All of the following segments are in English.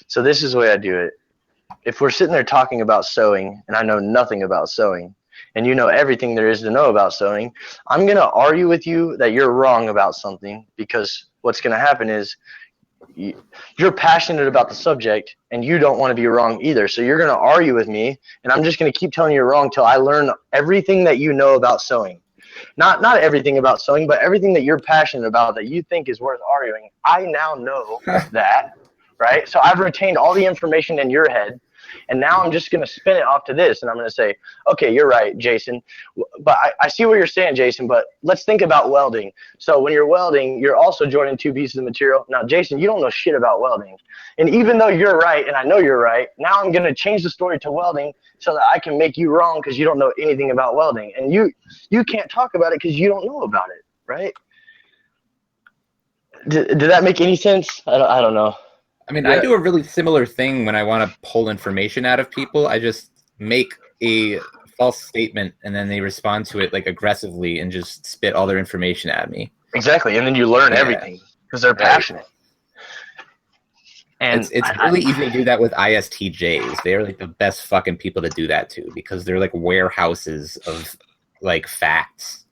so this is the way I do it. If we're sitting there talking about sewing and I know nothing about sewing and you know everything there is to know about sewing, I'm going to argue with you that you're wrong about something, because what's going to happen is you're passionate about the subject and you don't want to be wrong either. So you're going to argue with me and I'm just going to keep telling you you're wrong till I learn everything that you know about sewing. Not everything about sewing, but everything that you're passionate about that you think is worth arguing. I now know that, right? So I've retained all the information in your head, and now I'm just going to spin it off to this, and I'm going to say, okay, you're right, Jason. But I see what you're saying, Jason, but let's think about welding. So when you're welding, you're also joining two pieces of material. Now, Jason, you don't know shit about welding. And even though you're right, and I know you're right, now I'm going to change the story to welding so that I can make you wrong because you don't know anything about welding. And you can't talk about it because you don't know about it, right? Did that make any sense? I don't know. I mean, I do a really similar thing when I want to pull information out of people. I just make a false statement and then they respond to it like aggressively and just spit all their information at me. Exactly, and then you learn everything because they're passionate. And it's really easy to do that with ISTJs. They're like the best fucking people to do that to, because they're like warehouses of like facts.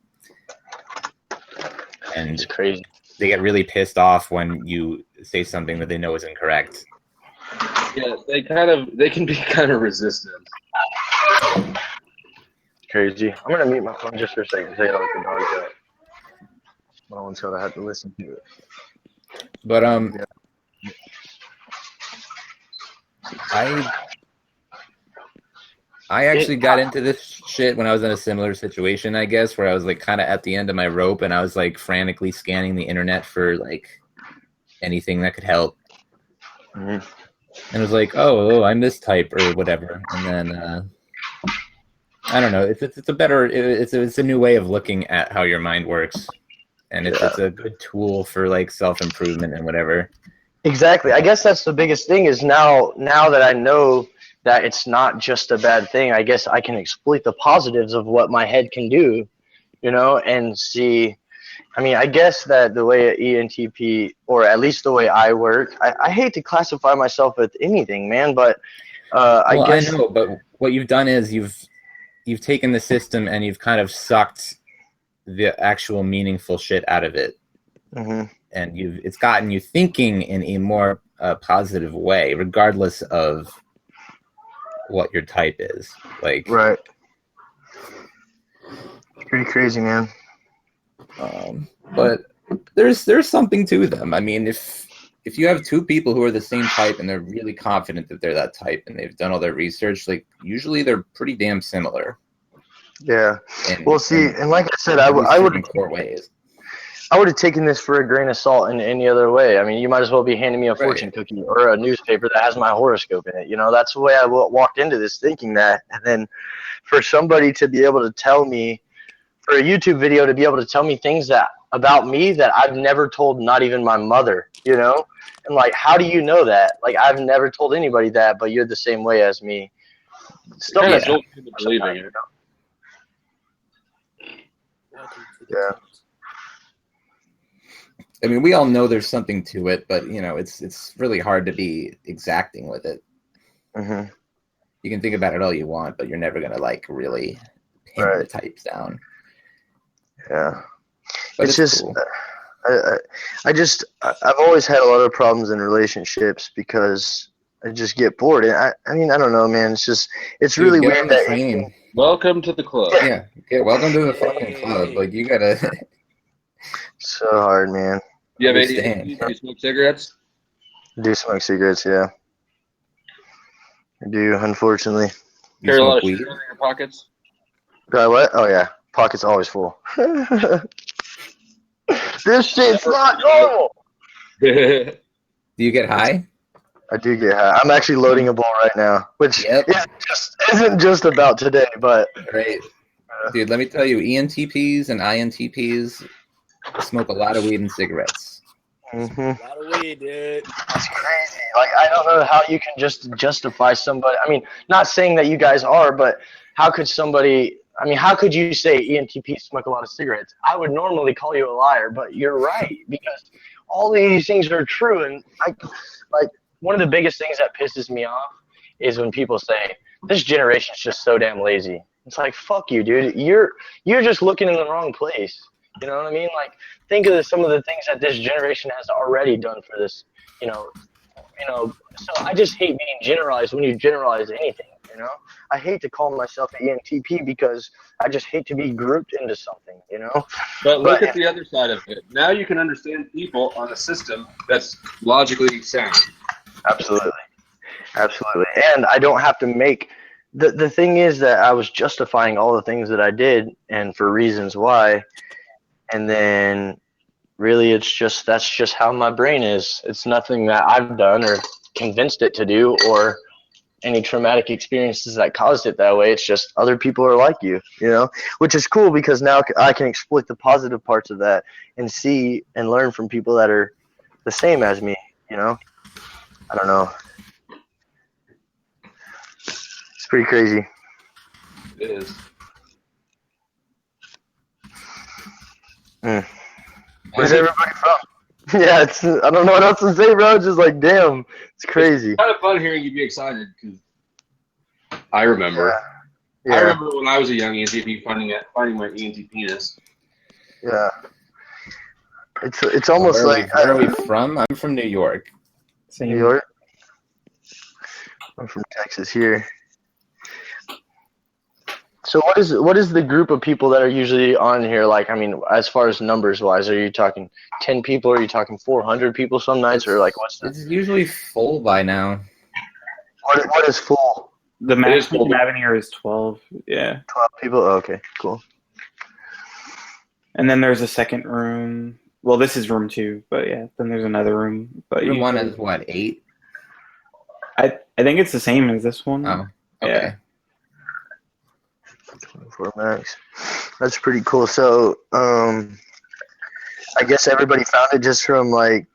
And it's crazy. They get really pissed off when you say something that they know is incorrect. Yeah, they can be kind of resistant. Crazy. I'm gonna mute my phone just for a second. Say it like the dog's out. I don't want to have to listen to it. But I actually got into this shit when I was in a similar situation, I guess, where I was like kind of at the end of my rope and I was like frantically scanning the internet for like anything that could help. Mm-hmm. And it was like, oh, I'm this type or whatever. And then I don't know. It's a new way of looking at how your mind works, and it's a good tool for like self-improvement and whatever. Exactly. I guess that's the biggest thing is now that I know that it's not just a bad thing, I guess I can exploit the positives of what my head can do, and see. I mean, I guess that the way ENTP, or at least the way I work, I hate to classify myself with anything, man, but I guess. I know, but what you've done is you've taken the system and you've kind of sucked the actual meaningful shit out of it. Mm-hmm. And it's gotten you thinking in a more positive way, regardless of what your type is. Like, right. It's pretty crazy, man. But there's something to them. I mean, if you have two people who are the same type and they're really confident that they're that type and they've done all their research, like usually they're pretty damn similar. Yeah. And like I said, I would have taken this for a grain of salt in any other way. I mean, you might as well be handing me a fortune cookie or a newspaper that has my horoscope in it. That's the way I walked into this, thinking that. And then for somebody to be able to tell me, for a YouTube video to be able to tell me things about me that I've never told, not even my mother, And like, how do you know that? Like, I've never told anybody that, but you're the same way as me. Still believing it. Yeah. I mean, we all know there's something to it, but it's really hard to be exacting with it. Mm-hmm. You can think about it all you want, but you're never gonna like really pin the types down. Yeah, but it's just cool. I've always had a lot of problems in relationships because I just get bored. And I mean, I don't know, man. It's really weird that. Welcome to the club. Yeah, welcome to the fucking club. Like, you gotta. So hard, man. Do you smoke cigarettes? I do smoke cigarettes, yeah. I do, unfortunately. Carry a lot of sugar in your pockets? What? Oh, yeah. Pocket's always full. This shit's not normal. Do you get high? I do get high. I'm actually loading a bowl right now, which isn't just about today, but... Great. Dude, let me tell you, ENTPs and INTPs smoke a lot of weed and cigarettes. Mm-hmm. A lot of weed, dude. It's crazy. Like, I don't know how you can just justify somebody. I mean, not saying that you guys are, but how could somebody... I mean, how could you say ENTPs smoke a lot of cigarettes? I would normally call you a liar, but you're right, because all these things are true. And one of the biggest things that pisses me off is when people say this generation's just so damn lazy. It's like, fuck you, dude. You're just looking in the wrong place. You know what I mean? Like, think of some of the things that this generation has already done for this. You know. So I just hate being generalized when you generalize anything. You know, I hate to call myself an ENTP because I just hate to be grouped into something. You know. But look at the other side of it. Now you can understand people on a system that's logically sound. Absolutely. And I don't have to make the thing is that I was justifying all the things that I did and for reasons why, and then really that's just how my brain is. It's nothing that I've done or convinced it to do or any traumatic experiences that caused it that way. It's just other people are like you, which is cool because now I can exploit the positive parts of that and see and learn from people that are the same as me, I don't know. It's pretty crazy. It is. Where's everybody from? Yeah, I don't know what else to say, bro. It's just like, damn, it's crazy. It's kind of fun hearing you be excited because I remember. Yeah. I remember when I was a young ENTP finding my ENT penis. Yeah. It's almost like where are we from? I'm from New York. New York. I'm from Texas here. So what is the group of people that are usually on here like? I mean, as far as numbers wise, are you talking 10 people? Are you talking 400 people some nights, or like what's It's usually full by now. What is full? The max we can have in here is 12. Yeah. 12 people. Oh, okay, cool. And then there's a second room. Well, this is room 2, but yeah. Then there's another room. But room 1 is what, 8? I think it's the same as this one. Oh, okay. Yeah. 24 max. That's pretty cool. So, I guess everybody found it just from I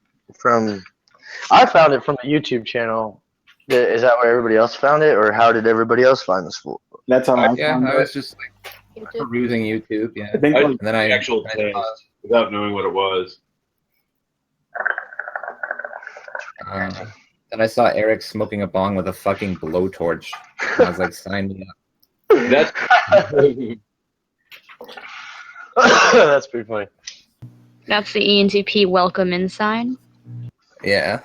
found it from the YouTube channel. Is that where everybody else found it, or how did everybody else find this? That's how I Yeah, found I it. was just perusing YouTube. Yeah, I think and then I actual test without knowing what it was. Then I saw Eric smoking a bong with a fucking blowtorch. And I was like, sign me up. That's That's pretty funny. That's the ENTP welcome in sign. Yeah.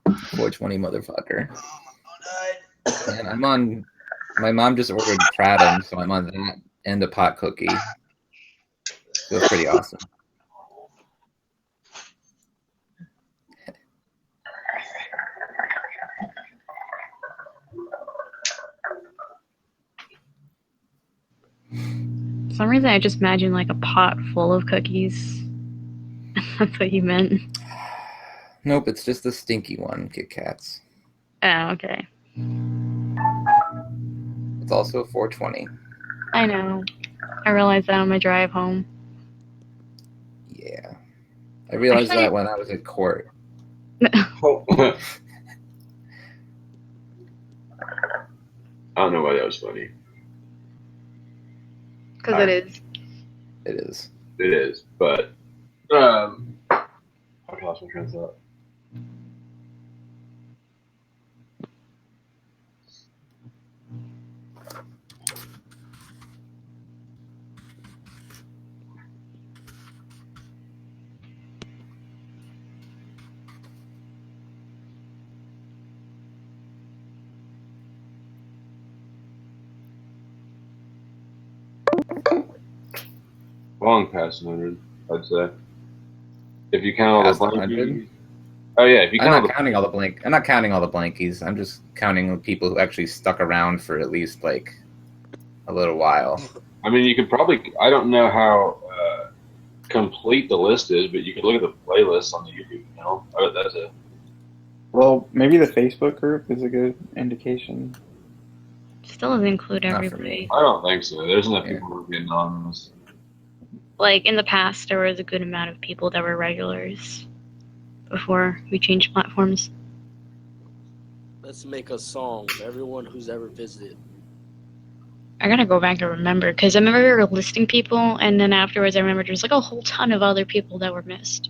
420 motherfucker. And I'm on. My mom just ordered Kratom, so I'm on that and a pot cookie. Feels pretty awesome. For some reason, I just imagine like a pot full of cookies. That's what you meant. Nope, it's just the stinky one, Kit Kats. Oh, okay. It's also 420. I know. I realized that on my drive home. Yeah. I realized Actually- that when I was at court. I don't know why that was funny. Because it is. It is. It is, but I lost my train of thought. Long past 100, I'd say. If you count all Past the 100? blankies. Oh yeah, if you I'm count not counting all the blank. I'm not counting all the blankies. I'm just counting the people who actually stuck around for at least like a little while. I mean, you could probably. I don't know how complete the list is, but you could look at the playlist on the YouTube channel. I bet that's it. Well, maybe the Facebook group is a good indication. Still doesn't include Not for everybody. I don't think so. There's enough Yeah. people who are getting anonymous. Like, in the past, there was a good amount of people that were regulars before we changed platforms. Let's make a song. Everyone who's ever visited. I gotta go back and remember, because I remember we were listing people, and then afterwards I remember there was like a whole ton of other people that were missed.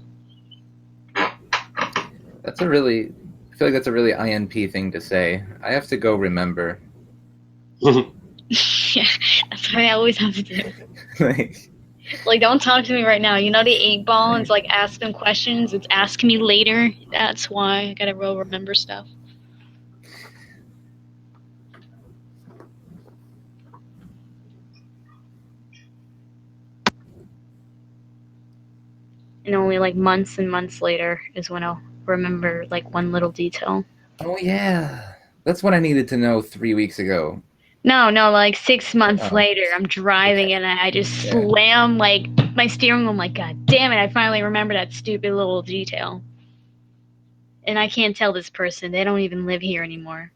That's a really. I feel like that's a really INP thing to say. I have to go remember. Yeah, that's what I always have to do. Like, Like, don't talk to me right now. You know the 8-ball and it's like ask them questions. It's ask me later. That's why I gotta remember stuff. And only like months and months later is when I'll remember like one little detail. oh yeah, that's what I needed to know 3 weeks ago. No, like 6 months Oh. later, I'm driving and I just Yeah. slam like my steering wheel. I'm like, God damn it! I finally remember that stupid little detail. And I can't tell this person; they don't even live here anymore.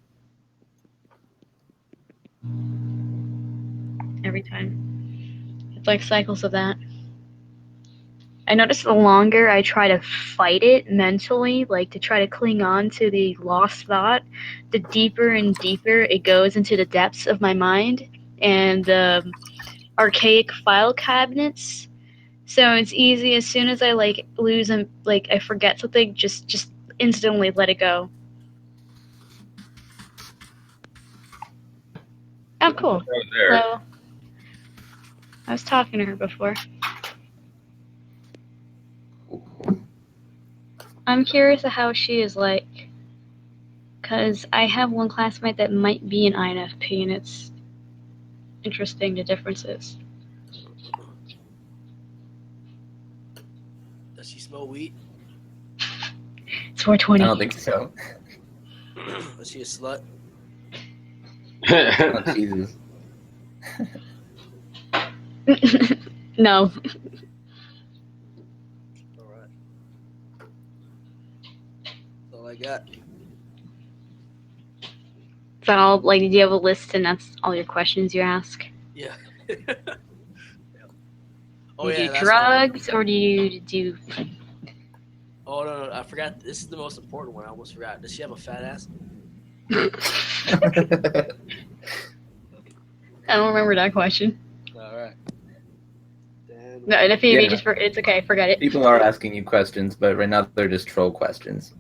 Every time, it's like cycles of that. I notice the longer I try to fight it mentally, like to try to cling on to the lost thought, the deeper and deeper it goes into the depths of my mind and the archaic file cabinets. So it's easy as soon as I like lose and like I forget something, just instantly let it go. Oh, cool. Right there. So I was talking to her before. I'm curious of how she is like, because I have one classmate that might be an INFP, and it's interesting the differences. Does she smoke weed? It's 420. I don't think so. Is she a slut? Oh, Jesus. No. Alright. That's all I got. Is that all? Like, did you have a list and that's all your questions you ask? Yeah. Do you do that's drugs or do you do? Oh, no, I forgot. This is the most important one. I almost forgot. Does she have a fat ass? I don't remember that question. Alright. No, and if you Yeah. just it's okay, forget it. People are asking you questions, but right now they're just troll questions.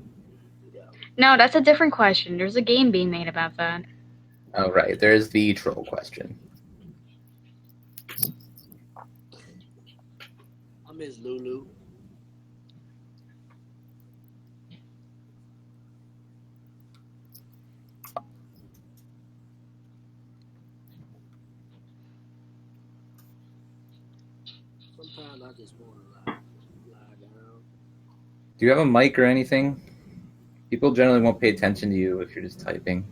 No, that's a different question. There's a game being made about that. Oh, right. There's the troll question. I miss Lulu. Sometimes I just want to lie down. Do you have a mic or anything? People generally won't pay attention to you if you're just typing.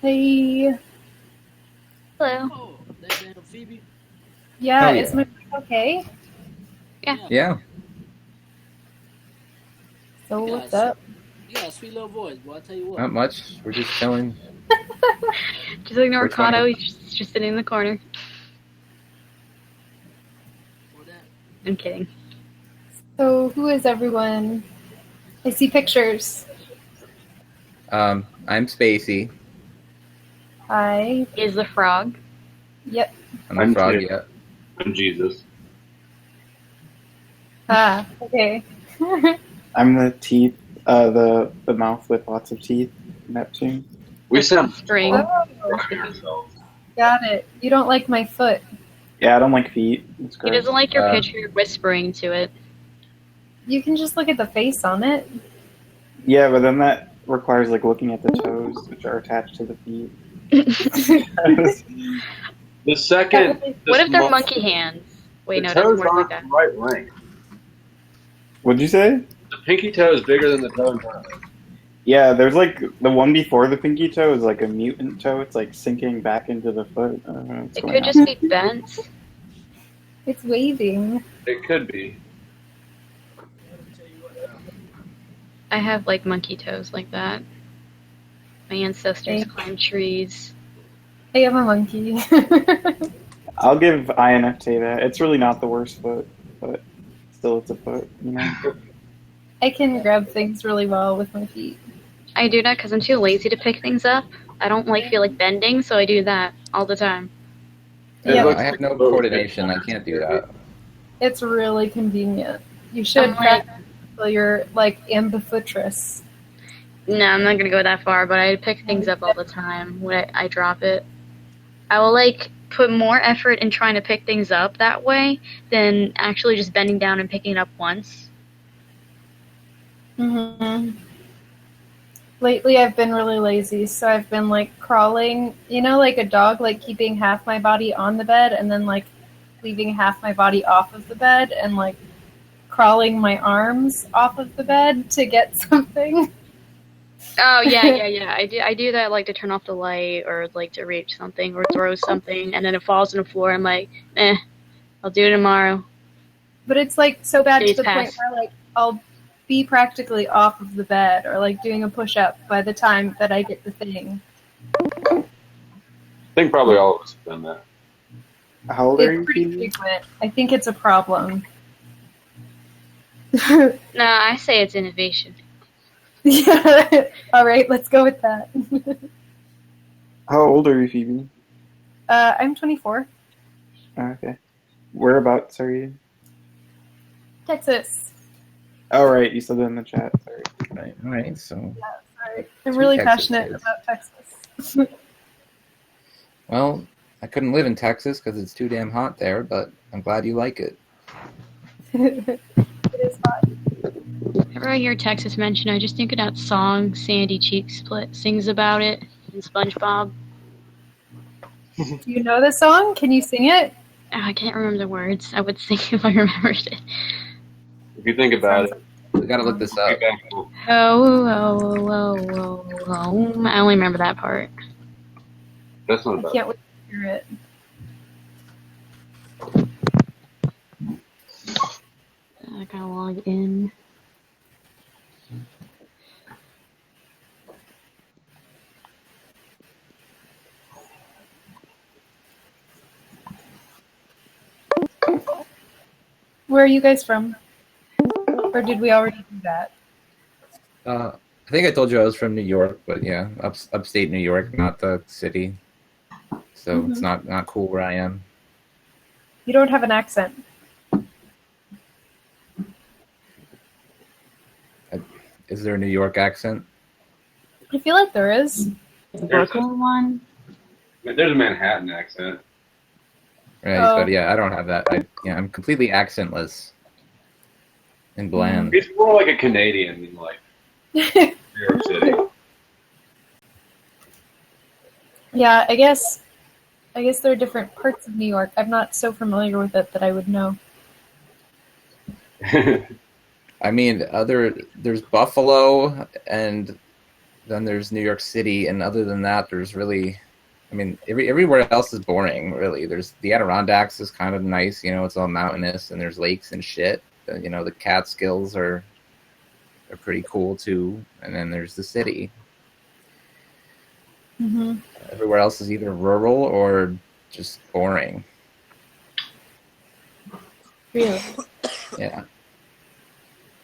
Hey. Hello. Oh, that damn Phoebe. Yeah, Oh, yeah. is my okay? Yeah. So Yeah, what's up? You got a sweet little voice, boy. I tell you what. Not much. We're just chilling. Just ignore We're Kato. talking- He's just sitting in the corner. Or that. I'm kidding. So who is everyone? I see pictures. I'm Spacey. Hi. Is the frog? Yep. I'm a I'm frog, too. yeah. I'm Jesus. Ah, okay. I'm the teeth, the mouth with lots of teeth. Neptune. We sound String. Oh, got it. You don't like my foot. Yeah, I don't like feet. It's He gross. doesn't like your Uh, picture whispering to it. You can just look at the face on it. Yeah, but then that requires like looking at the toes, which are attached to the feet. The second. What if they're the monkey hands? Wait, no, the it doesn't toes work like aren't that. the right length. What'd you say? The pinky toe is bigger than the toe in front of it. Yeah, there's like the one before the pinky toe is like a mutant toe. It's like sinking back into the foot. I don't know what's It going could on. just be bent. It's waving. It could be. I have like monkey toes like that. My ancestors Okay. climbed trees. I have a monkey. I'll give INFJ that. It's really not the worst foot, but still it's a foot, you know? I can grab things really well with my feet. I do that because I'm too lazy to pick things up. I don't feel like bending, so I do that all the time. It Yeah. looks I have like no a boat. coordination. I can't do that. It's really convenient. You should I'm like- practice until you're like ambifootress. No, I'm not gonna go that far, but I pick things up all the time when I drop it. I will like put more effort in trying to pick things up that way than actually just bending down and picking it up once. hmm Lately, I've been really lazy, so I've been like crawling, like a dog, like keeping half my body on the bed and then like leaving half my body off of the bed and like crawling my arms off of the bed to get something. Oh yeah. I do that like to turn off the light or like to reach something or throw something and then it falls on the floor. I'm like, I'll do it tomorrow. But it's like so bad Days to the point pass. where like I'll be practically off of the bed or like doing a push up by the time that I get the thing. I think probably all of us have done that. How old are you? It's pretty Phoebe? frequent. I think it's a problem. No, I say it's innovation. Yeah. All right, let's go with that. How old are you, Phoebe? I'm 24. Okay. Whereabouts are you? Texas. Oh, right. You said that in the chat. Sorry. Right. All right. So, Sorry. I'm Two really Texas passionate kids. about Texas. well, I couldn't live in Texas because it's too damn hot there, but I'm glad you like it. It is hot. Whenever I hear Texas mentioned, I just think of that song Sandy Cheek Split sings about it in SpongeBob. Do you know the song? Can you sing it? Oh, I can't remember the words. I would sing if I remembered it. If you think about it, We gotta look this up. Oh, oh, oh, oh, oh. I only remember that part. that's not I bad. can't wait to hear it. I gotta log in. Where are you guys from? Or did we already do that? I think I told you I was from New York, but yeah, upstate New York, not the city. So it's not cool where I am. You don't have an accent. Is there a New York accent? I feel like there is. The Brooklyn one? There's a Manhattan accent. Right, Oh. but yeah, I don't have that. I'm completely accentless and bland. It's more like a Canadian than like New York City. Yeah, I guess there are different parts of New York. I'm not so familiar with it that I would know. I mean, there's Buffalo, and then there's New York City, and other than that, there's really, I mean, everywhere else is boring. Really, there's the Adirondacks is kind of nice, it's all mountainous, and there's lakes and shit. The Catskills are pretty cool too, and then there's the city. hmm Everywhere else is either rural or just boring. Really? Yeah.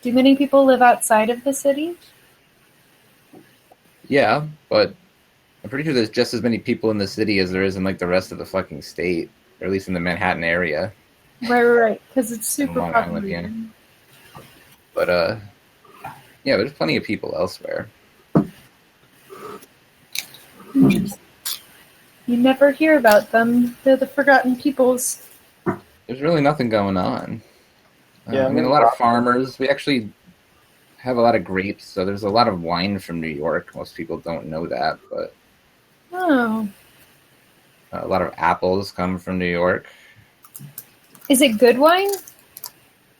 Do many people live outside of the city? Yeah, but I'm pretty sure there's just as many people in the city as there is in like the rest of the fucking state, or at least in the Manhattan area. Right. Because it's super Long Island, populated. yeah. But yeah, there's plenty of people elsewhere. Interesting. You never hear about them. They're the forgotten peoples. There's really nothing going on. Yeah, I mean, a lot of farmers. We actually have a lot of grapes, so there's a lot of wine from New York. Most people don't know that, but Oh. a lot of apples come from New York. Is it good wine?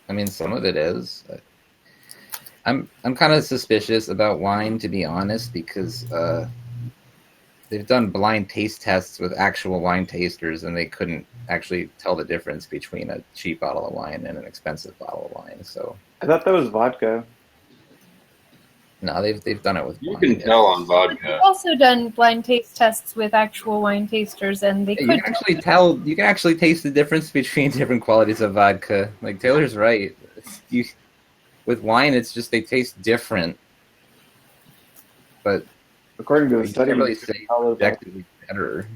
I mean, some of it is. I'm kind of suspicious about wine, to be honest, because they've done blind taste tests with actual wine tasters, and they couldn't actually tell the difference between a cheap bottle of wine and an expensive bottle of wine. So I thought that was vodka. no, they've done it with You wine. can tell on We've vodka. also done blind taste tests with actual wine tasters, and they You could can actually tell. You can actually taste the difference between different qualities of vodka. Like Taylor's right. With wine, it's just they taste different, but According to the you study, can't really you say can tell that- objectively better.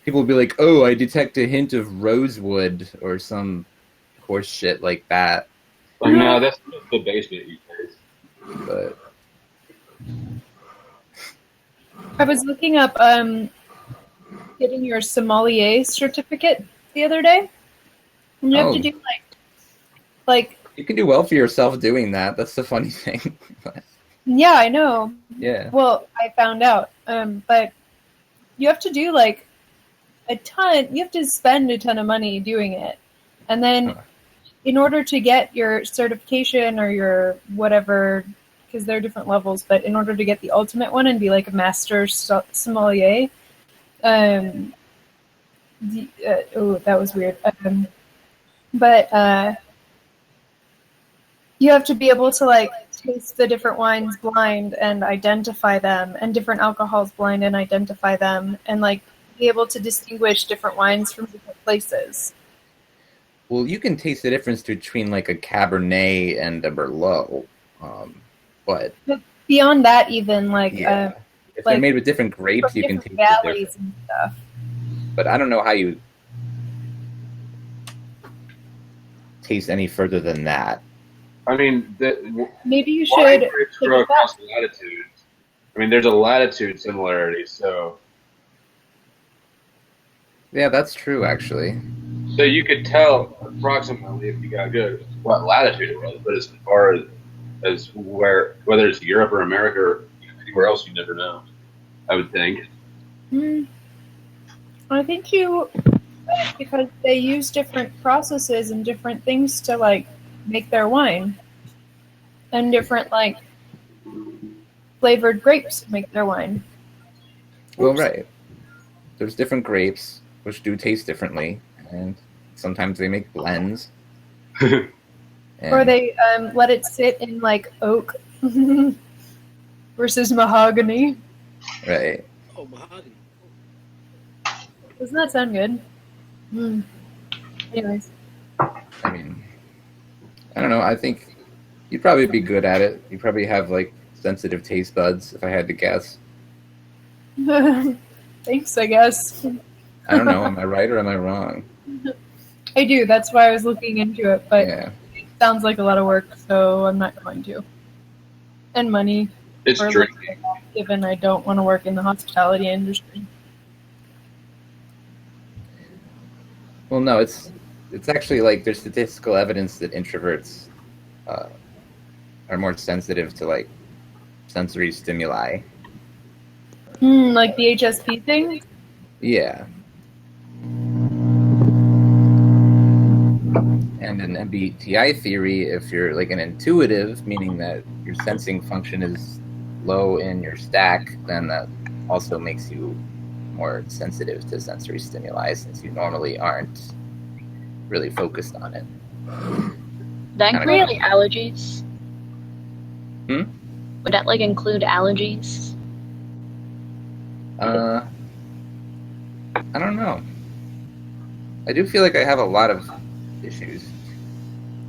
People will be like, "Oh, I detect a hint of rosewood" or some horse shit like that. But no, that's the basement you taste. But I was looking up getting your sommelier certificate the other day. And you have to Oh. do like you can do well for yourself doing that. That's the funny thing. yeah, I know. Yeah. Well, I found out. But you have to do like a ton. You have to spend a ton of money doing it, and then Huh. in order to get your certification or your whatever, because there are different levels. But in order to get the ultimate one and be like a master sommelier, oh, that was weird. But you have to be able to like taste the different wines blind and identify them, and different alcohols blind and identify them, and like be able to distinguish different wines from different places. Well, you can taste the difference between like a Cabernet and a Merlot, but Beyond that, even like yeah, if like, they're made with different from grapes, you can different taste the valleys difference. and stuff. But I don't know how you taste any further than that. I mean, Maybe you wine should grapes take grow it back. across latitudes. I mean, there's a latitude similarity, so Yeah, that's true, actually. you could tell approximately if you got good what latitude it was. But as far as whether it's Europe or America or anywhere else, you never know. I would think. I think you, because they use different processes and different things to like make their wine, and different like flavored grapes to make their wine. Well, Oops. right. There's different grapes, which do taste differently, and sometimes they make blends. Or And- they let it sit in like oak versus mahogany. Right. Oh, mahogany. Doesn't that sound good? Anyways. I mean, I don't know. I think you'd probably be good at it. You probably have like sensitive taste buds, if I had to guess. Thanks, I guess. I don't know. Am I right or am I wrong? I do. That's why I was looking into it, but Yeah. it sounds like a lot of work, so I'm not going to. And money, It's for drinking. given I don't want to work in the hospitality industry. Well, no, it's actually like there's statistical evidence that introverts are more sensitive to like sensory stimuli. Like the HSP thing? Yeah. And in MBTI theory, if you're like an intuitive, meaning that your sensing function is low in your stack, then that also makes you more sensitive to sensory stimuli since you normally aren't really focused on it. That Kinda include got like allergies? Hmm? Would that like include allergies? I don't know. I do feel like I have a lot of issues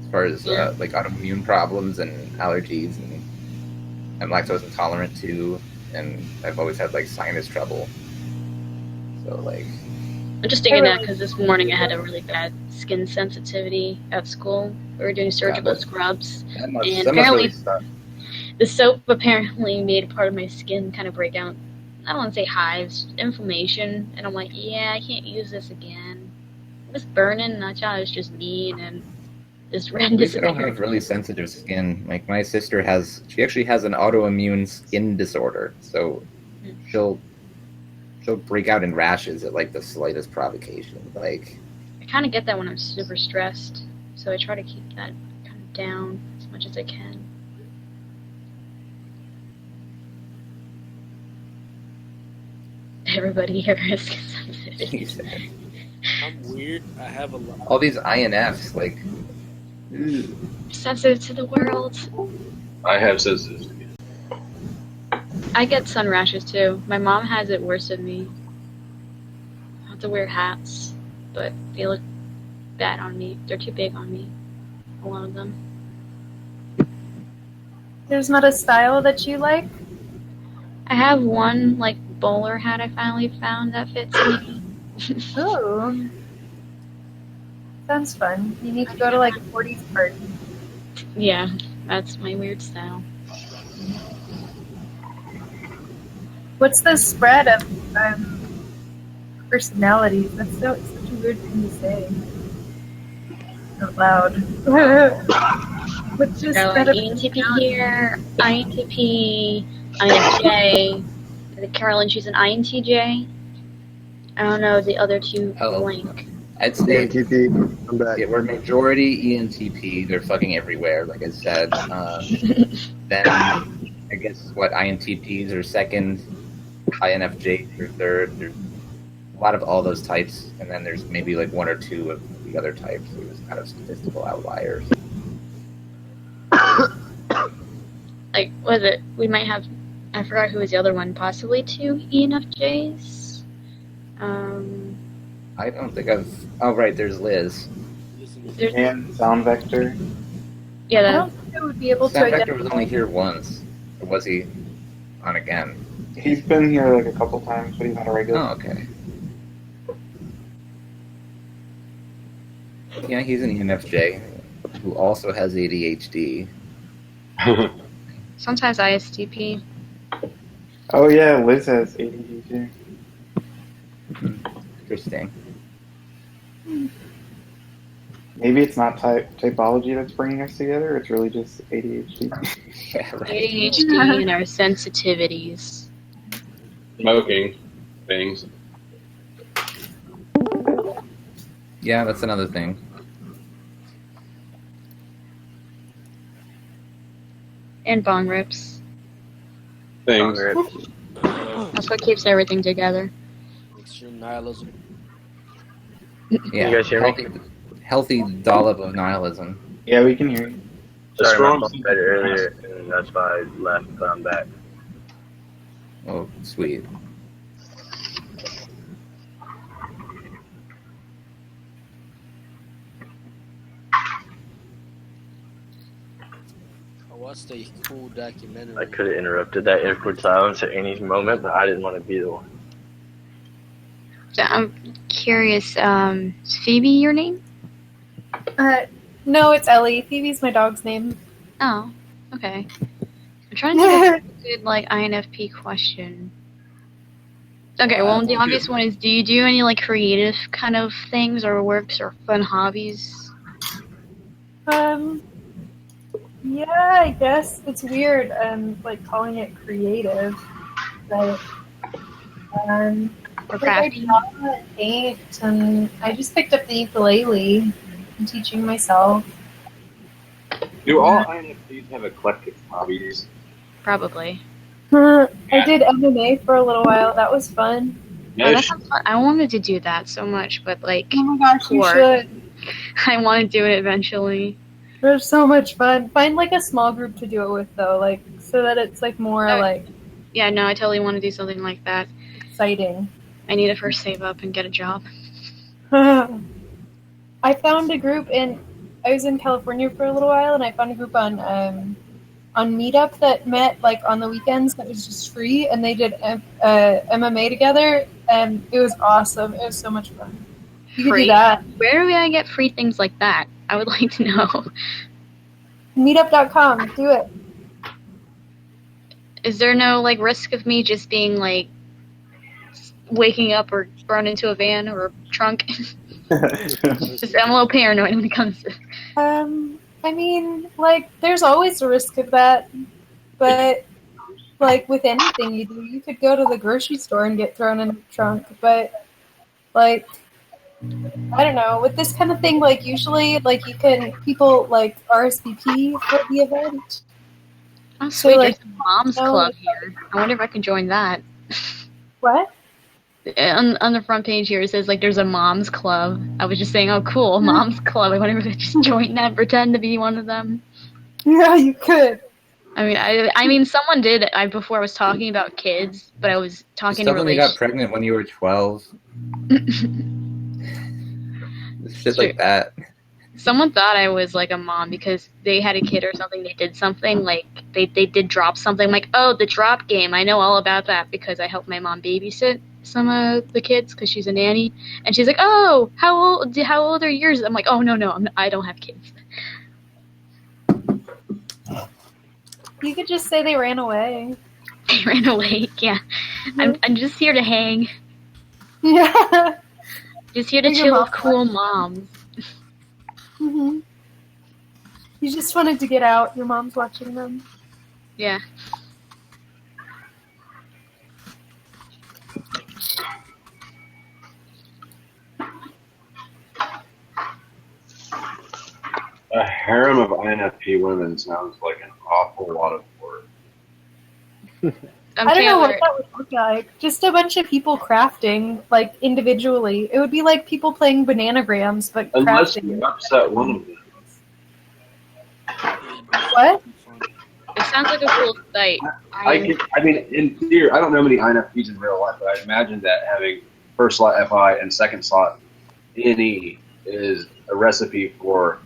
as far as like autoimmune problems and allergies, and I'm lactose intolerant too, and I've always had like sinus trouble. So like, I'm just thinking that because this morning I had a really bad skin sensitivity at school. We were doing surgical but- scrubs. that must, And that must really apparently- suck. The soap apparently made part of my skin kind of break out. I don't want to say hives, inflammation. And I'm like, yeah, I can't use this again. It was burning, and I thought it was just me, and then this red At least I don't have disappeared. really sensitive skin. Like my sister she actually has an autoimmune skin disorder, so she'll break out in rashes at like the slightest provocation. Like, I kind of get that when I'm super stressed, so I try to keep that kind of down as much as I can. Everybody here is sensitive. I'm weird. I have a lot. all these INFs, like, Sensitive to the world. I have sensitive skin. I get sun rashes too. My mom has it worse than me. I have to wear hats, but they look bad on me. They're too big on me. A lot of them. There's not a style that you like? I have one like bowler hat I finally found that fits me. Ooh. Sounds fun. You need to go to like a 40s party. Yeah, that's my weird style. What's the spread of personalities? That's such a weird thing to say out loud. What's the So spread of ENTP here, INTP, INFJ. Carolyn, she's an INTJ. I don't know the other two Oh. blank. I'd say ENTP, I'm back. yeah, we're majority ENTP. They're fucking everywhere, like I said. Then I guess what INTPs are second, INFJs are third. There's a lot of all those types, and then there's maybe like one or two of the other types. There's kind of statistical outliers. Like, was it? We might have. I forgot who was the other one. Possibly two ENFJs. I don't think I've. Oh right, there's Liz. There's, And sound vector. yeah, I that, don't think I would be able to Sound Vector was identify. only here once, or was he on again? He's been here like a couple times, but he's not a regular. Oh, okay. Yeah, he's an ENFJ who also has ADHD. sometimes ISTP. Oh yeah, Liz has ADD too. Interesting. Maybe it's not typology that's bringing us together. It's really just ADHD. Yeah, right. ADHD and our sensitivities. Smoking things. Yeah, that's another thing. And bong rips. Things. That's what keeps everything together. Extreme nihilism. Yeah, You guys hear me? healthy dollop of nihilism. Yeah, we can hear you. The Sorry, strong my phone died earlier, and that's why I left, but I'm back. Oh, sweet. I watched a cool documentary. I could have interrupted that awkward silence at any moment, but I didn't want to be the one. So I'm curious, is Phoebe your name? No, it's Ellie. Phoebe's my dog's name. Oh, okay. I'm trying to think of a good, like, INFP question. Okay, well, the obvious one is, do you do any, like, creative kind of things or works or fun hobbies? Yeah, I guess it's weird, like calling it creative, but Or like I crafting? draw and paint, and I just picked up the ukulele. I'm teaching myself. Do all INFPs have eclectic hobbies? Probably. I did MMA for a little while. That was fun. Oh, that sounds fun. I wanted to do that so much, but, like, Oh my gosh, you Poor. should. I want to do it eventually. There's so much fun. Find like a small group to do it with though, like so that it's like more Okay. like Yeah, no, I totally want to do something like that. exciting. I need to first save up and get a job. I found a group I was in California for a little while, and I found a group on Meetup that met like on the weekends that was just free, and they did MMA together, and it was awesome. It was so much fun. You could Free? do that. Where do I get free things like that? I would like to know. Meetup.com. Do it. Is there no like risk of me just being like waking up or thrown into a van or a trunk? Just I'm a little paranoid when it comes to. I mean, like, there's always a risk of that, but like with anything you do, you could go to the grocery store and get thrown in the trunk, but like, I don't know, with this kind of thing, like usually, like people like RSVP for the event. Oh, sweet! like, There's a mom's no, club here. I wonder if I can join that. What? On the front page here, it says like there's a mom's club. I was just saying, oh, cool, mom's club. I wonder if I could just join that, pretend to be one of them. Yeah, you could. I mean, someone did. Before I was talking about kids, but I was talking Stuff to when you got pregnant when you were 12. Shit like that. Someone thought I was like a mom because they had a kid or something. They did something like they did drop something. I'm like, oh, the drop game. I know all about that because I helped my mom babysit. some of the kids because she's a nanny, and she's like, "Oh, how old are yours?" I'm like, "Oh no, I don't have kids." You could just say they ran away. They ran away. Yeah, I'm just here to hang. Yeah. Just here to Your chill mom with cool moms. You just wanted to get out. Your mom's watching them. Yeah. A harem of INFP women sounds like an awful lot of work. I'm I don't know what Taylor. that would look like. Just a bunch of people crafting, like, individually. It would be like people playing Bananagrams, but Unless crafting. you upset one of them. What? It sounds like a cool site. I mean, in theory, I don't know many INFPs in real life, but I imagine that having first slot FI and second slot NE is a recipe for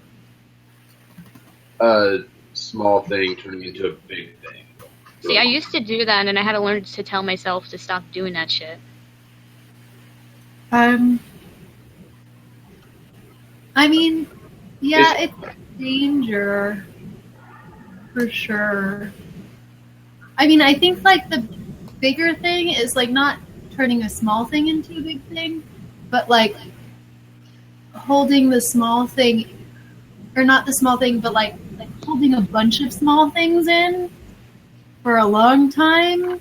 a small thing turning into a big thing. See, I used to do that, and then I had to learn to tell myself to stop doing that shit. I mean, yeah, it's danger. For sure. I mean, I think, like, the bigger thing is, like, not turning a small thing into a big thing, but, like, holding the small thing, or not the small thing, but, like holding a bunch of small things in for a long time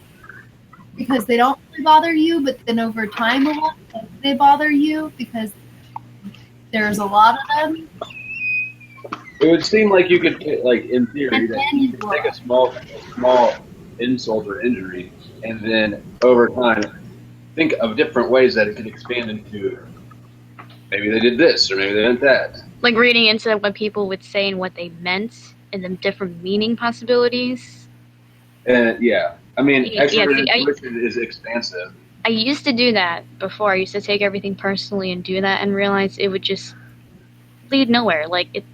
because they don't really bother you, but then over time a lot, they bother you because there's a lot of them. It would seem like you could, like, in theory, And that then you you could take a small insult or injury, and then over time, think of different ways that it could expand into. Maybe they did this, or maybe they did that. Like reading into what people would say and what they meant, and the different meaning possibilities. And yeah, I mean, Yeah, expert see, intuition is expansive. I used to do that before. I used to take everything personally and do that, and realize it would just lead nowhere. Like it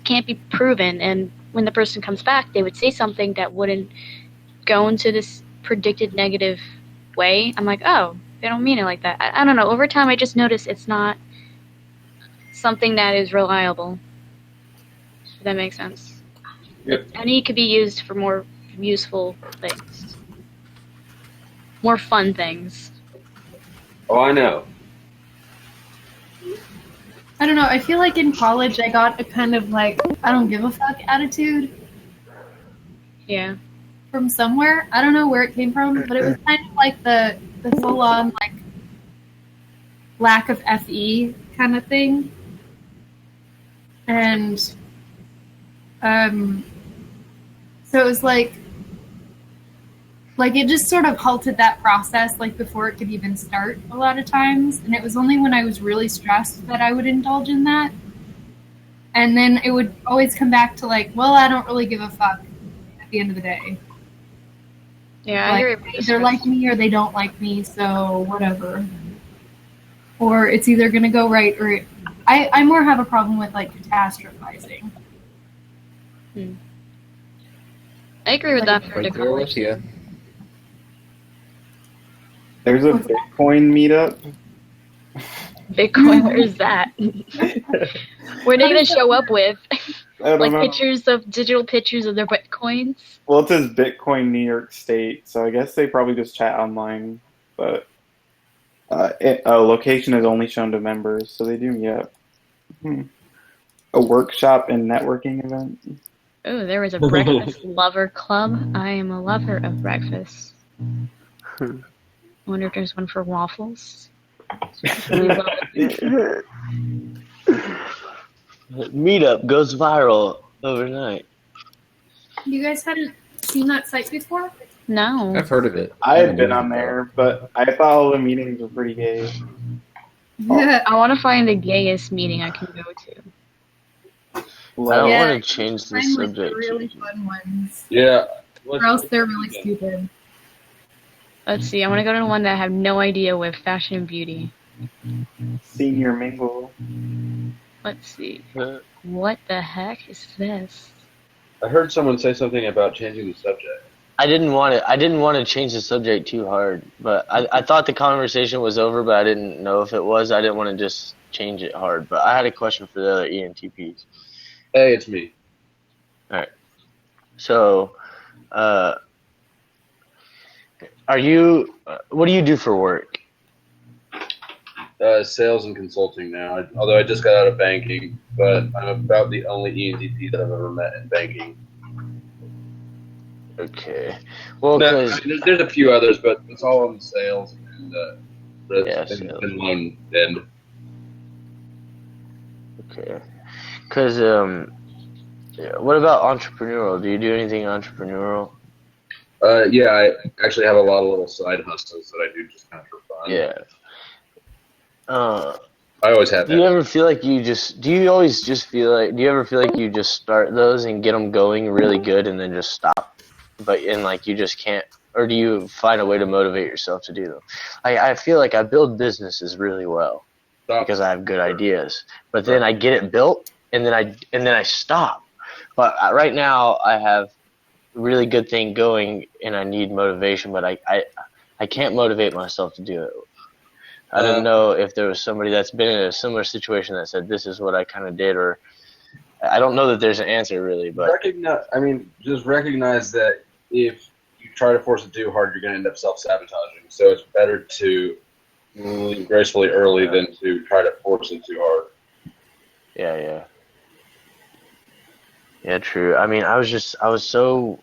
can't be proven. And when the person comes back, they would say something that wouldn't go into this predicted negative way. I'm like, oh, they don't mean it like that. I don't know. Over time, I just noticed it's not something that is reliable. If that makes sense. Yep. And it could be used for more useful things. More fun things. Oh, I know. I don't know. I feel like in college I got a kind of like I don't give a fuck attitude Yeah. from somewhere. I don't know where it came from, but it was kind of like the full on like lack of FE kind of thing. And so it was like it just sort of halted that process like before it could even start a lot of times. And it was only when I was really stressed that I would indulge in that. And then it would always come back to like, well, I don't really give a fuck at the end of the day. Yeah, Like, I they either like me or they don't like me, so whatever. Or it's either going to go right or I more have a problem with like catastrophizing. I agree with that for Right a there with degree. you. There's a Bitcoin meetup. Bitcoin, where is that? Where they gonna show up with? I don't Like know. digital pictures of their Bitcoins? Well, it says Bitcoin New York State, so I guess they probably just chat online. But location is only shown to members, so they do meet up. A workshop and networking event. Oh, there was a breakfast lover club. I am a lover of breakfast. I wonder if there's one for waffles. Meetup goes viral overnight. You guys hadn't seen that site before? No. I've heard of it. I haven't had been used on it, there, but I thought all the meetings were pretty gay. Yeah. I want to find the gayest meeting I can go to. I don't Yeah. want to change the Find like the subject. really fun ones. Yeah. Or else they're really stupid. Let's see. I want to go to the one that I have no idea with fashion and beauty. Senior mingle. Let's see. What the heck is this? I heard someone say something about changing the subject. I didn't want to. I didn't want to change the subject too hard, but I thought the conversation was over, but I didn't know if it was. I didn't want to just change it hard. But I had a question for the other ENTPs. Hey, it's me. So, are you? What do you do for work? Sales and consulting now. Although I just got out of banking, but I'm about the only ENTP that I've ever met in banking. Okay. Well, No, because there's a few others, but it's all on sales and Yeah, the sales. loan end. okay, because yeah. What about entrepreneurial? Do you do anything entrepreneurial? Yeah, I actually have a lot of little side hustles that I do just kind of for fun. Yeah. I always have Do you that. ever feel like you just? Do you always just feel like? Do you ever feel like you just start those and get them going really good and then just stop? And like you just can't, or do you find a way to motivate yourself to do them? I feel like I build businesses really well Stop. because I have good ideas, but then I get it built and then I stop. But right now I have a really good thing going and I need motivation, but I can't motivate myself to do it. I don't know if there was somebody that's been in a similar situation that said this is what I kind of did, or I don't know that there's an answer really, but Just recognize that if you try to force it too hard, you're going to end up self-sabotaging. So it's better to leave gracefully early than to try to force it too hard. yeah, true. I mean, I was so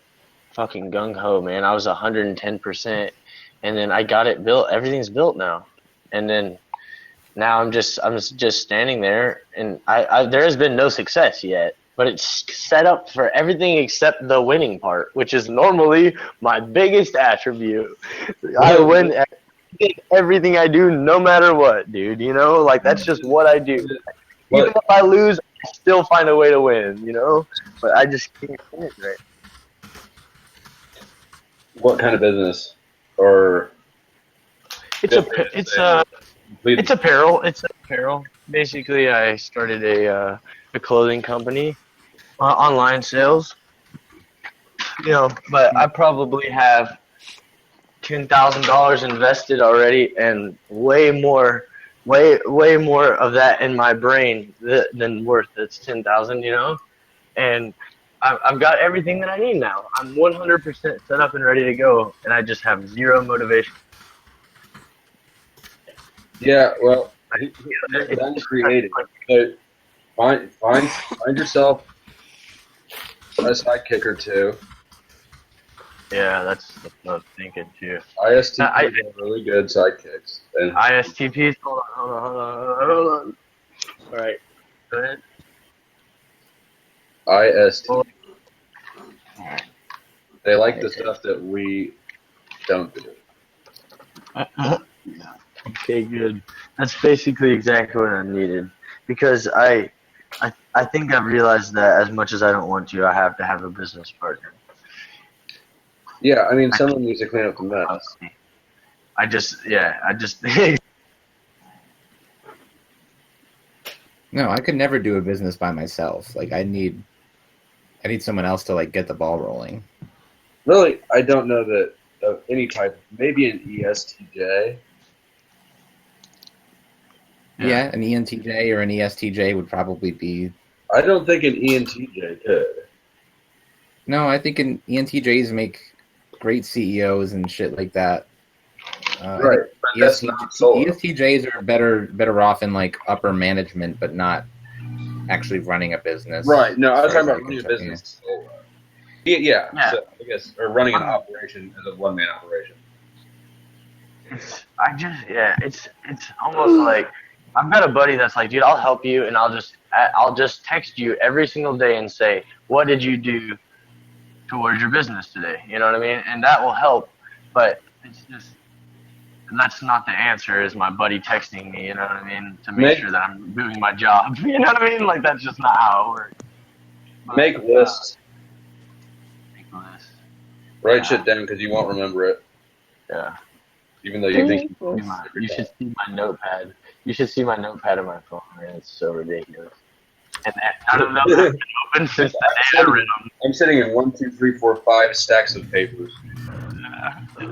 fucking gung ho, man. I was 110%, and then I got it built. Everything's built now, and then now I'm just standing there, and I there has been no success yet, but it's set up for everything except the winning part, which is normally my biggest attribute. I win at everything I do, no matter what, dude. You know, like that's just what I do. Even if I lose, I still find a way to win. You know, but I just can't win, right? What kind of business? Or It's apparel. It's apparel. Basically, I started a clothing company, online sales. You know, but I probably have $10,000 invested already, and way more of that in my brain than worth. It's 10,000. You know, and I've got everything that I need now. I'm 100% set up and ready to go, and I just have zero motivation. Yeah, well, you're done creating. So find yourself a sidekick or two. Yeah, that's what I was thinking too. ISTPs I- are really good sidekicks. And ISTPs, hold on. All right, go ahead. ISTPs. They like the stuff that we don't do. Okay, good. That's basically exactly what I needed, because I think I've realized that as much as I don't want to, I have to have a business partner. Yeah, I mean, someone needs to clean up the mess. I just No, I could never do a business by myself. Like I need someone else to like get the ball rolling. Really, I don't know that of any type. Maybe an ESTJ. Yeah, an ENTJ or an ESTJ would probably be. I don't think an ENTJ could. No, I think an ENTJs make great CEOs and shit like that. Right, but that's not solo. ESTJs are better off in like upper management, but not actually running a business. Right. No, I was As far talking as about I running a can tell, business solo. Yeah. Yeah. So I guess, or running an operation as a one-man operation. it's almost like I've got a buddy that's like, dude, I'll help you, and I'll just text you every single day and say, what did you do towards your business today? You know what I mean? And that will help, but it's just, that's not the answer, is my buddy texting me, you know what I mean, to make sure that I'm doing my job. You know what I mean? Like, that's just not how it works. But, Make lists. make lists. Write shit down because you won't remember it, Yeah. even though you think You should see my notepad. You should see my notepad on my phone, man. It's so ridiculous. And none of those have been open since the day I read them. I'm sitting in 1, 2, 3, 4, 5 stacks of papers.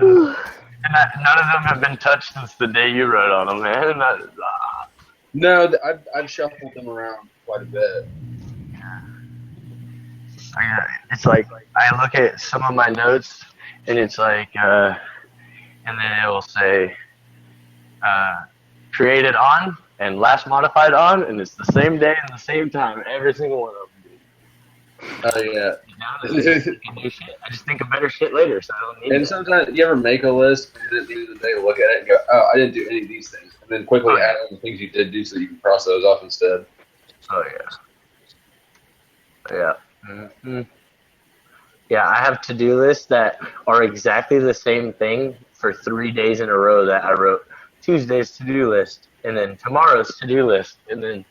None of them have been touched since the day you wrote on them, man. No, I've shuffled them around quite a bit. It's like I look at some of my notes, and it's like, and then it will say, created on and last modified on, and it's the same day and the same time, every single one of them. Oh yeah. I just think of better shit later, so I don't need And it. sometimes you ever make a list and at the end of the day look at it and go, oh, I didn't do any of these things, and then quickly add on the things you did do so you can cross those off instead. Oh yeah. Yeah. Mm-hmm. Yeah, I have to-do lists that are exactly the same thing for 3 days in a row that I wrote Tuesday's to-do list, and then tomorrow's to-do list, and then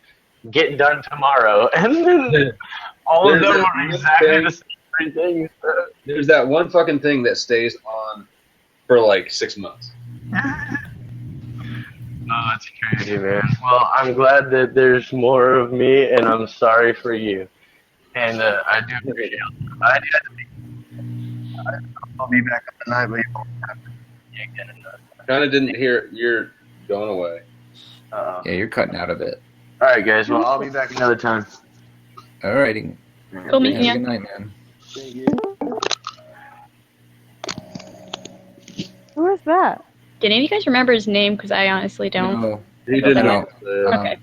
get done tomorrow, and then all of them are exactly the same three things. There's that one fucking thing that stays on for like 6 months. Oh, that's crazy, man. Well, I'm glad that there's more of me, and I'm sorry for you. And I do appreciate it. I'll be back up tonight, but you won't have to see again. Kind of didn't hear you're going away. Uh-oh. Yeah, you're cutting out a bit. All right, guys. Well, I'll be back another time. Alrighty. Cool meeting Have a you. good night, man. Who is that? Did any of you guys remember his name? Because I honestly don't. No, He didn't No. know. Okay.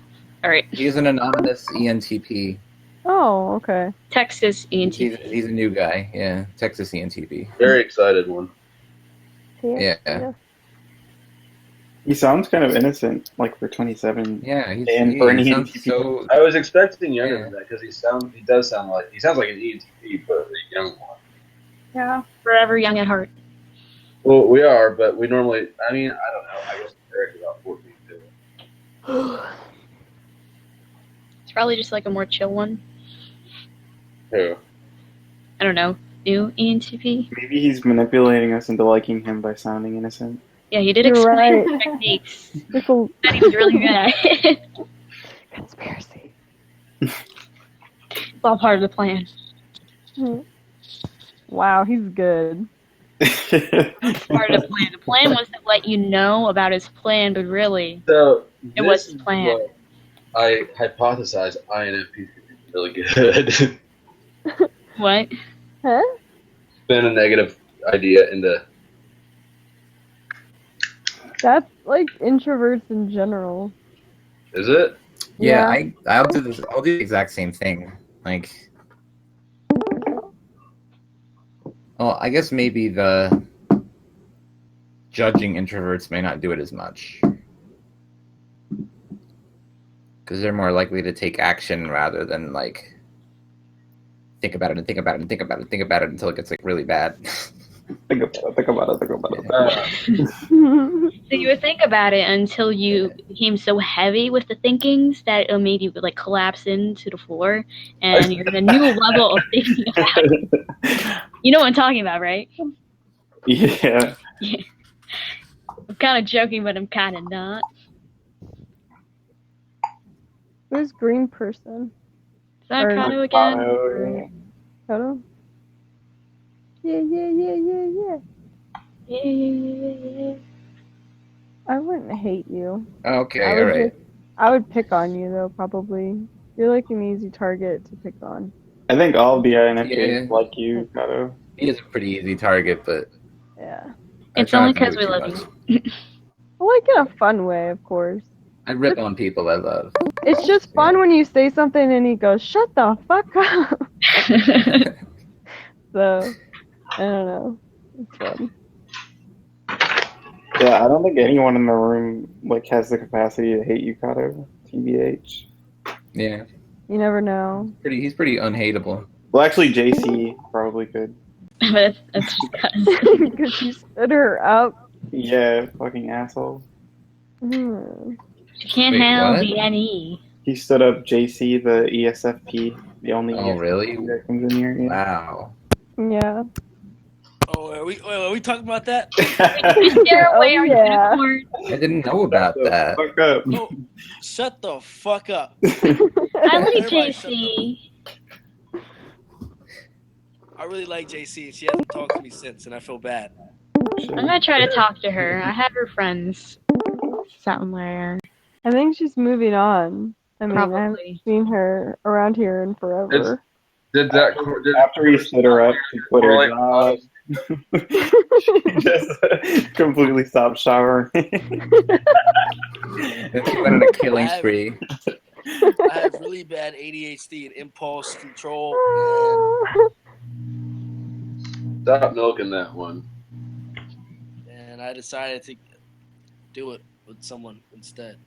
All right. he's an anonymous ENTP. Oh, okay. Texas ENT. He's a new guy. Yeah, Texas ENTP. Very excited one. Yeah. He sounds kind of innocent, like for 27. Yeah, And for an he sounds ENTP. so. I was expecting younger Yeah. than that because he sounds like an ENTP, but a young one. Yeah. Forever young at heart. Well, we are, but we normally. I mean, I don't know. I guess Eric's about 14 too. It's probably just like a more chill one. Who? I don't know. New ENTP? Maybe he's manipulating us into liking him by sounding innocent. Yeah, he did You're explain right. the techniques. It's a That he was really good at it. conspiracy. It's all part of the plan. Wow, he's good. Part of the plan. The plan was to let you know about his plan, but really, So it was this his is plan. what I hypothesized INFP could be really good. What? Huh? Spin a negative idea into. That's like introverts in general. Is it? Yeah, I'll do this. I'll do the exact same thing. Like, well, I guess maybe the judging introverts may not do it as much because they're more likely to take action rather than like think about it and think about it and think about it and think about it until it gets like really bad. Think about it. So you would think about it until you became so heavy with the thinkings that it made you like collapse into the floor, and you're in a new level of thinking about it. You know what I'm talking about, right? Yeah. I'm kind of joking, but I'm kind of not. Who's green person? Is that Or- Kato again? Oh, Kodo? Yeah. Yeah. I wouldn't hate you. Okay, I all would right. I would pick on you though, probably. You're like an easy target to pick on. I think all the INFJs Yeah. like you, Kato. He is a pretty easy target, but Yeah. I It's try only not to do 'cause we it too love much. I like in a fun way, of course. I rip on people I love. It's just fun when you say something and he goes, "Shut the fuck up." So, I don't know. It's fun. Yeah, I don't think anyone in the room like has the capacity to hate you, Kato. TBH. Yeah, You never know. he's pretty unhateable. Well, actually, JC probably could. But that's just cause. Because you stood her up. Yeah, fucking asshole. Hmm. You can't Wait, handle what? the NE. He stood up JC, the ESFP, the only Oh, ESFP really? that comes in here. Yeah. Wow. Yeah. Oh, are we talking about that? Stare away our yeah. unicorn. I didn't know about that. Fuck up. Oh, shut the fuck up. I like Everybody shut JC. I really like JC, and she hasn't talked to me since, and I feel bad. I'm gonna try to talk to her. I have her friends somewhere. I think she's moving on. I mean, I haven't Probably. seen her around here in forever. Did that? Did, After he stood her up, she quit her Correlate- job. She just completely stopped showering. Then she went on a killing spree. I have really bad ADHD and impulse control, Stop milking that one. and I decided to do it with someone instead.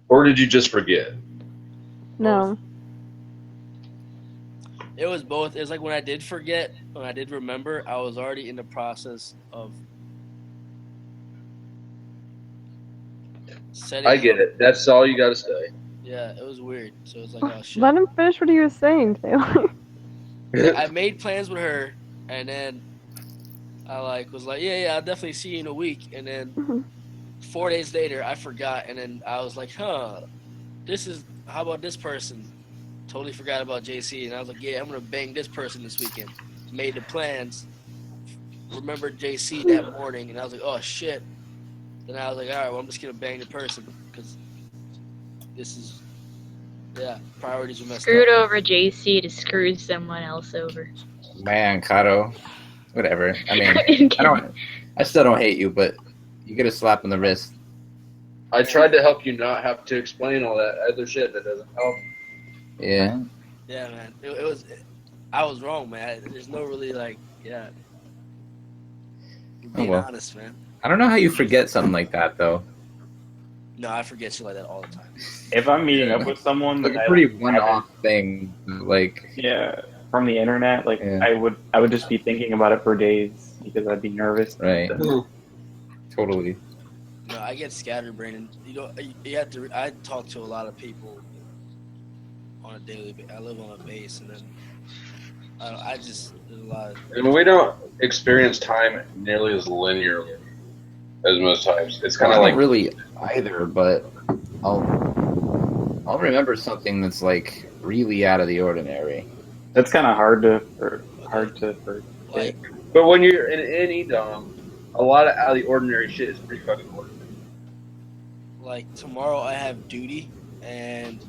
Or did you just forget? No. It was both. It was like when I did forget, when I did remember, I was already in the process of setting. I get it. That's all you got to say. Yeah, it was weird. So it's like, oh shit. Let him finish what he was saying, Taylor. I made plans with her, and then I was like, yeah, I'll definitely see you in a week. And then 4 days later, I forgot, and then I was like, how about this person? Totally forgot about JC, and I was like, yeah, I'm gonna bang this person this weekend. Made the plans. Remembered JC that morning, and I was like, oh shit. Then I was like, all right, well, I'm just gonna bang the person because this is, priorities were messed Screwed up. over JC to screw someone else over. Man, Kato. Whatever. I mean, I still don't hate you, but you get a slap on the wrist. I tried to help you not have to explain all that other shit that doesn't help. Yeah. Yeah, man. I was wrong, man. There's no really being honest, man. I don't know how you forget something like that, though. No, I forget shit like that all the time. If I'm meeting up with someone, It's like that a pretty I one-off thing. Like, yeah, from the internet, Yeah. I would just be thinking about it for days because I'd be nervous. right. Totally. No, I get scatterbrained. You have to. I talk to a lot of people on a daily basis. I live on a base, and then there's a lot of. And we don't experience time nearly as linearly as most times. It's kind of like really either, but I'll remember something that's like really out of the ordinary. That's kind of hard to forget. Like, But when you're in any dom, a lot of out of the ordinary shit is pretty fucking ordinary. like tomorrow I have duty, and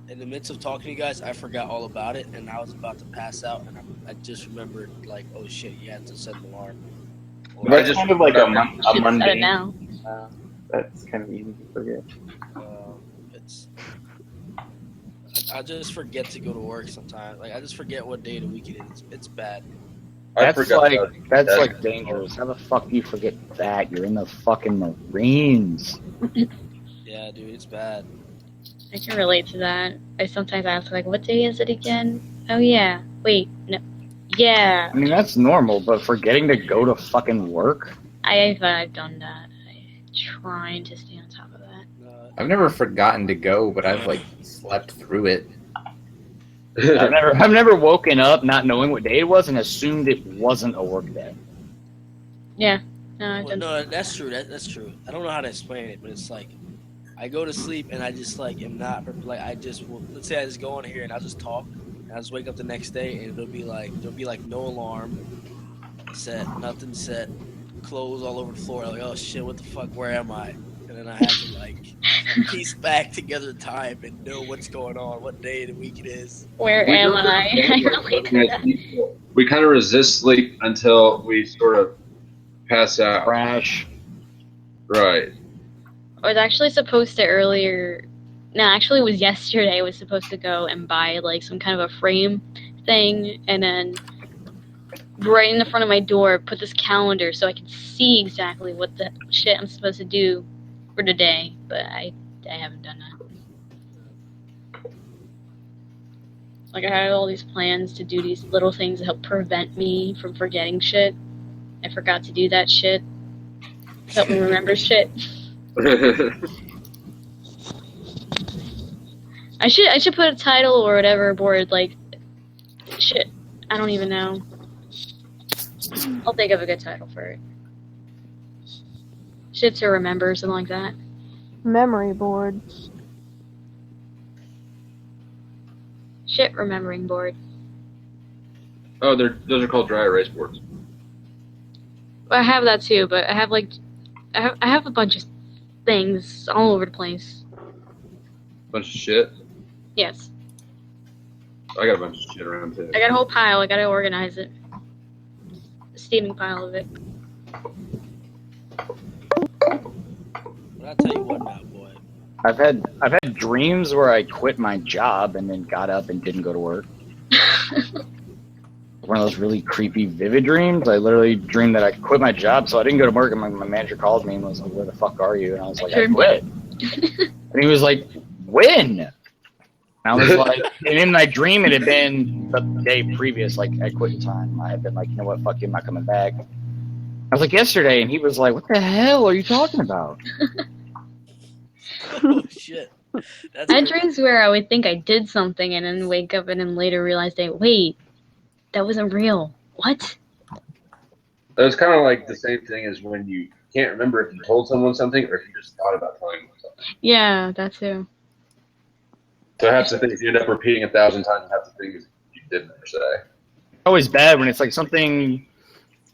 in the midst of talking to you guys, I forgot all about it, and I was about to pass out, and I just remembered, like, oh shit, you had to set an alarm. Or, But I It's just kind of like a Should set it mundane. now. That's kind of easy to forget. it's. I just forget to go to work sometimes. Like, I just forget what day of the week it is. It's bad. I That's forgot like that. that's like dangerous. How the fuck do you forget that? You're in the fucking Marines. Yeah, dude, it's bad. I can relate to that. I sometimes ask, like, what day is it again? Oh, yeah. Wait, no. Yeah. I mean that's normal, but forgetting to go to fucking work? I've done that. I'm trying to stay on top of that. I've never forgotten to go, but I've like slept through it. I've never woken up not knowing what day it was and assumed it wasn't a work day. Yeah. No, I've Well, done no, that's true. That's true. I don't know how to explain it, but it's like I go to sleep and I just am not like I just will. Let's say I just go on here and I'll just talk and I'll just wake up the next day and there'll be like no alarm set, nothing set, clothes all over the floor. Like, oh shit, what the fuck? Where am I? And then I have to piece back together time and know what's going on, what day of the week it is. Where We am don't I? I relate to that. We kind of resist sleep until we sort of pass out. Crash. Right. I was actually supposed to earlier. No, actually, it was yesterday. I was supposed to go and buy like some kind of a frame thing, and then right in the front of my door, put this calendar so I can see exactly what the shit I'm supposed to do for the day. But I haven't done that. Like I had all these plans to do these little things to help prevent me from forgetting shit. I forgot to do that shit. Help me remember shit. I should put a title or whatever board like shit. I don't even know. I'll think of a good title for it. Shit to remember, something like that. Memory board. Shit remembering board. Oh, those are called dry erase boards. But I have that too. But I have I have a bunch of things all over the place. Bunch of shit. Yes, I got a bunch of shit around too. I got a whole pile. I gotta organize it. A steaming pile of it. But I tell you what now, boy. I've had dreams where I quit my job and then got up and didn't go to work. One of those really creepy, vivid dreams. I literally dreamed that I quit my job, so I didn't go to work. And my manager called me and was like, "Where the fuck are you?" And I was like, "I quit." And he was like, "When?" And I was like, and in my dream, it had been the day previous, like at quitting time. I had been like, "You know what? Fuck you, I'm not coming back." I was like, "Yesterday," and he was like, "What the hell are you talking about?" Oh shit. That's I had crazy. dreams where I would think I did something and then wake up and then later realize that wait, that wasn't real. What? It's kind of like the same thing as when you can't remember if you told someone something or if you just thought about telling them something. Yeah, that too. So half the things you end up repeating 1,000 times, and half the things you didn't ever say. Always bad when it's like something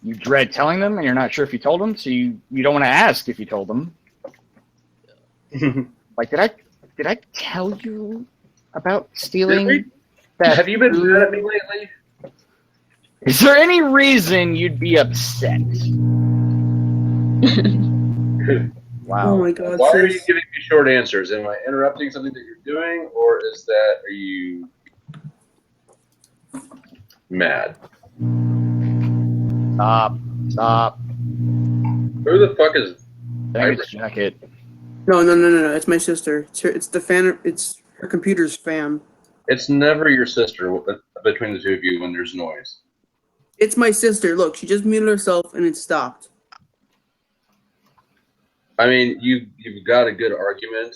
you dread telling them and you're not sure if you told them, so you don't want to ask if you told them. Like, did I tell you about stealing that? Have you been mad at me lately? Is there any reason you'd be upset? Wow. Oh my god, Why are you sis. giving me short answers? Am I interrupting something that you're doing, or are you mad? Stop. Who the fuck is Thanks, jacket. No. It's my sister. It's the fan. It's her computer's fam. It's never your sister between the two of you when there's noise. It's my sister. Look, she just muted herself and it stopped. I mean, you've got a good argument.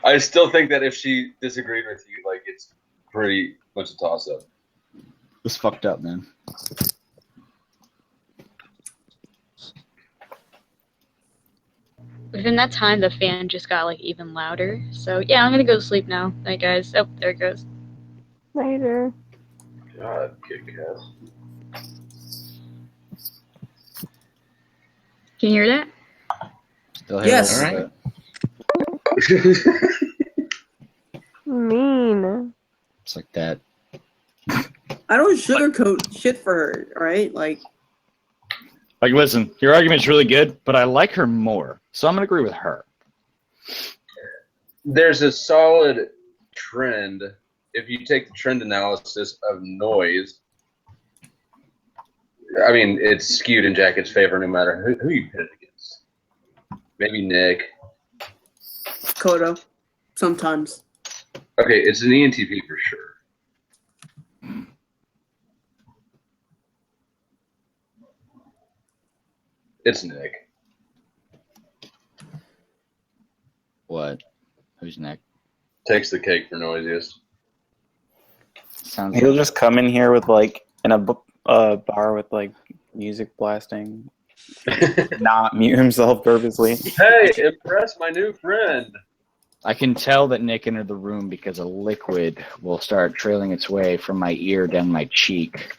I still think that if she disagreed with you, like, it's pretty much a toss-up. It's fucked up, man. Within that time, the fan just got like even louder. So yeah, I'm gonna go to sleep now. Night, guys. Oh, there it goes. Later. God, Kit Kat. Can you hear that? Still Yes. All right. Mean. It's like that. I don't sugarcoat shit for her, alright? Like, Listen, your argument's really good, but I like her more, so I'm gonna agree with her. There's a solid trend. If you take the trend analysis of noise, I mean, it's skewed in Jacket's favor no matter who you pit it against. Maybe Nick. Coda. Sometimes. Okay, it's an ENTP for sure. It's Nick. What? Who's next? Takes the cake for noisiest. Sounds He'll just come in here with like in a bar with like music blasting, not mute himself purposely. Hey, impress my new friend. I can tell that Nick entered the room because a liquid will start trailing its way from my ear down my cheek.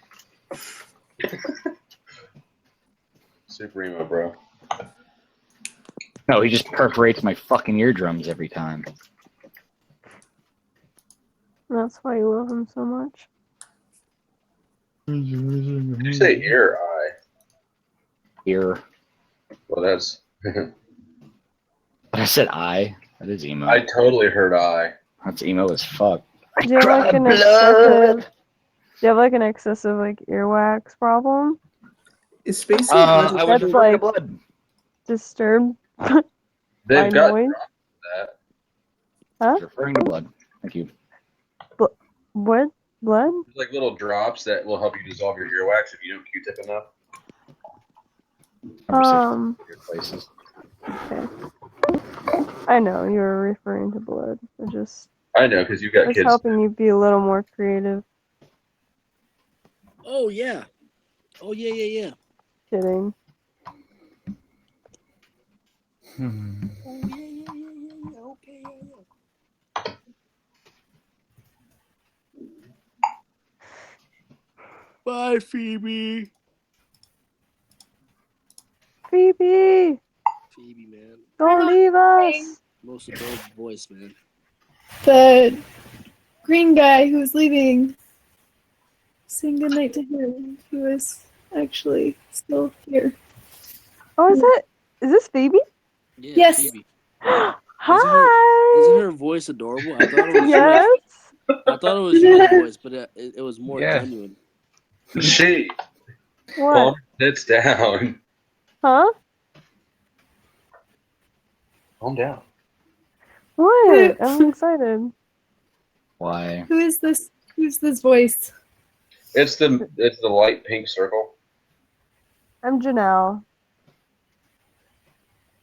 Super emo, bro. No, he just perforates my fucking eardrums every time. That's why you love him so much. Did you say ear or eye? Ear. Well, that's... I said eye. That is emo. I totally heard eye. That's emo as fuck. Do you have like an excessive? Do you have like an excessive like earwax problem? Is Spacey I was That's referring to like blood. disturbed They've by got noise. drops of that. Huh? Referring to blood. Thank you. What? Blood? There's like little drops that will help you dissolve your earwax if you don't Q-tip enough. Weird places. Okay. I know you were referring to blood. I know, because you've got It's kids. helping you be a little more creative. Oh yeah. Oh yeah. Kidding. Oh yeah. Okay, yeah. Bye, Phoebe. Phoebe, Phoebe, man. don't leave us. Most adorable voice, man. The green guy who's leaving. Sing goodnight to him. He was actually still here. Oh, is this Phoebe? Yeah, Yes. Phoebe. Hi. Isn't her voice adorable? I thought it was Yes. I thought it was your voice, but it was more Yeah. genuine. She What? calm sits down. Huh? Calm down. What? I'm excited. Why? Who is this? Who's this voice? It's the light pink circle. I'm Janelle.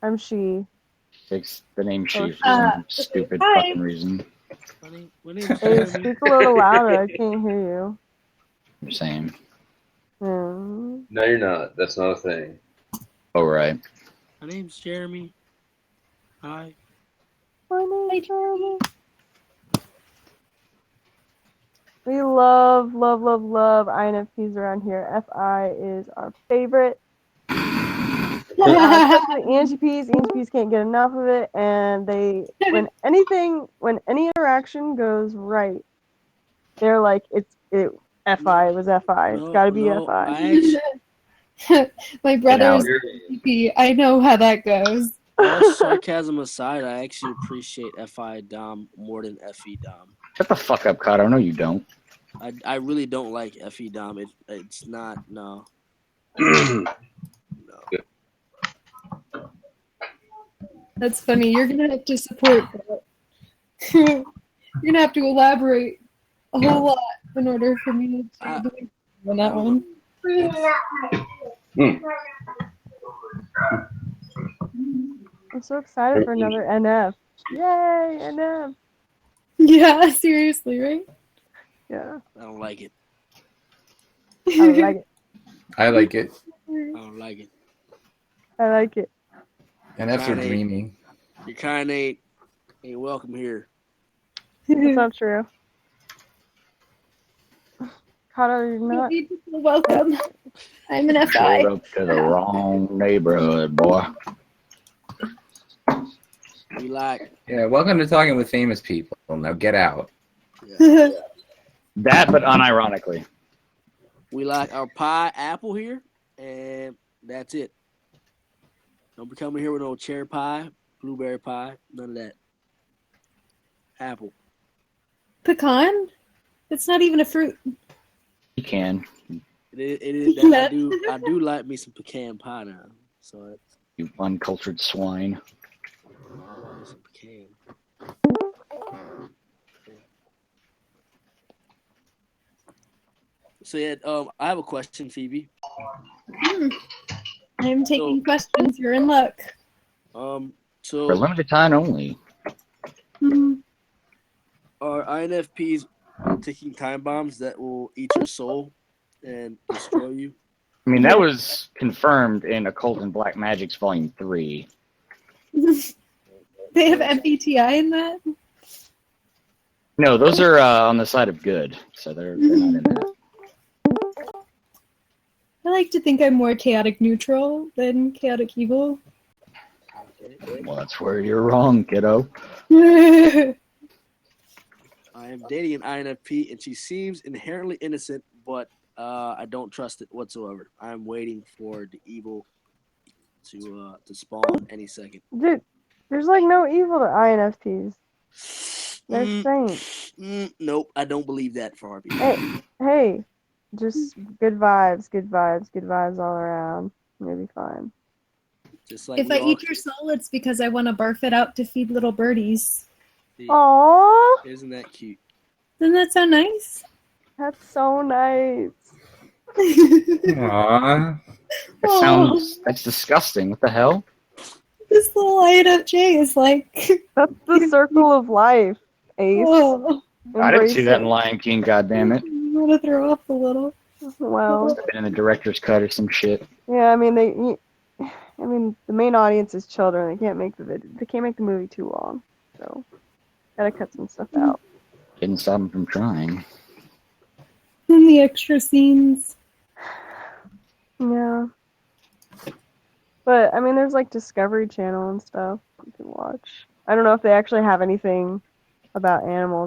I'm she. Takes the name she Oh, for some stupid hi. fucking reason. My name's Hey, Jeremy. speak a little louder. I can't hear you. I'm saying. Hmm. No, you're not. That's not a thing. Oh, right. My name's Jeremy. Hi. My name's Jeremy. We love INFPs around here. FI is our favorite. Especially ENTPs. ENTPs can't get enough of it, and when any interaction goes right, they're like, FI, it was FI. It's gotta be FI. My brother's Now- CP. I know how that goes. All sarcasm aside, I actually appreciate FI Dom more than FE Dom. Shut the fuck up, Kato. No, you don't. I really don't like FE Dom. It's not, no. That's funny. You're gonna have to support that. You're gonna have to elaborate a whole lot in order for me to believe on that one. I'm so excited for another NF. Yay, NF. Yeah, seriously, right? Yeah, I don't like it. I like it. I like it. I don't like it. I like it. And that's for Kinda- dreamy. You kind of ain't welcome here. That's not true. Kato, you're not. Welcome. I'm an FI. Showed up to the wrong neighborhood, boy. We like, Yeah, welcome to Talking with Famous People. Now get out. That, but unironically. we like our pie apple here, and that's it. Don't be coming here with no cherry pie, blueberry pie, none of that. Apple. Pecan? It's not even a fruit. You can. It is that I do like me some pecan pie now. So it's You uncultured swine. some pecan. So yeah, I have a question, Phoebe. I'm taking questions. You're in luck. So For limited time only. are INFPs ticking time bombs that will eat your soul and destroy you? I mean, that was confirmed in Occult and Black Magic's Volume 3. They have MBTI in that? No, those are on the side of good, so they're not in that. I like to think I'm more chaotic neutral than chaotic evil. Well, that's where you're wrong, kiddo. I am dating an INFP, and she seems inherently innocent, but I don't trust it whatsoever. I'm waiting for the evil to spawn any second. Dude, there's like no evil to INFPs. They're saints. Nope, I don't believe that, Farby. Hey, just good vibes all around. You'll be fine. Just like If I eat your soul, it's because I want to barf it out to feed little birdies. Aww, Isn't that cute? Doesn't that sound nice? that's so nice. Aww. That sounds... That's disgusting. What the hell? This little INFJ is like... That's the circle of life, Ace. Oh, I didn't see Embrace that in it. Lion King, goddammit. I'm going to throw up a little. Well, In the director's cut or some shit. yeah, I mean the main audience is children. They can't make the movie too long, so gotta cut some stuff out. Didn't stop him from trying. And the extra scenes. Yeah. But I mean, there's like Discovery Channel and stuff you can watch. I don't know if they actually have anything about animals.